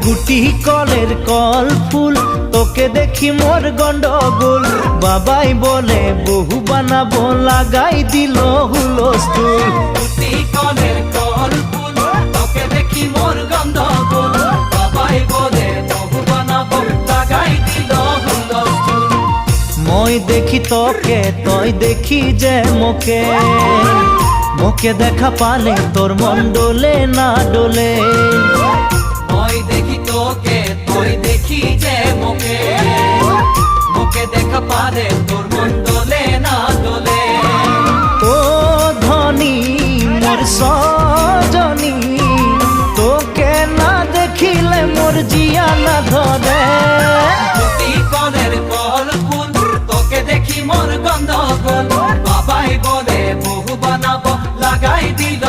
গুটি কলের কল ফুল তোকে দেখি মোর গন্ডগোল বাবাই বলে বহু বানাবো লাগাই দিল হুলস্থুল গুটি কলের কল ফুল তোকে দেখি মোর গন্ডগোল বাবাই বলে বহু বানাবো লাগাই দিল হুলস্থুল মই দেখি তোকে তই দেখি যে মোকে মোকে দেখা পালে তোর মন ডোলে না ডোলে মই দেখি তোকে তুই দেখি যে মোকে মোকে দেখা পারে তোর মন দোলে না দোলে ও ধনী মোর সজনী তোকে না দেখিলে মোর জিয়া না ধরে গুটি কলের কল ফুল তোকে দেখি মোর গন্ডগোল বাবাই বলে বহু বানাবো লাগাই দিল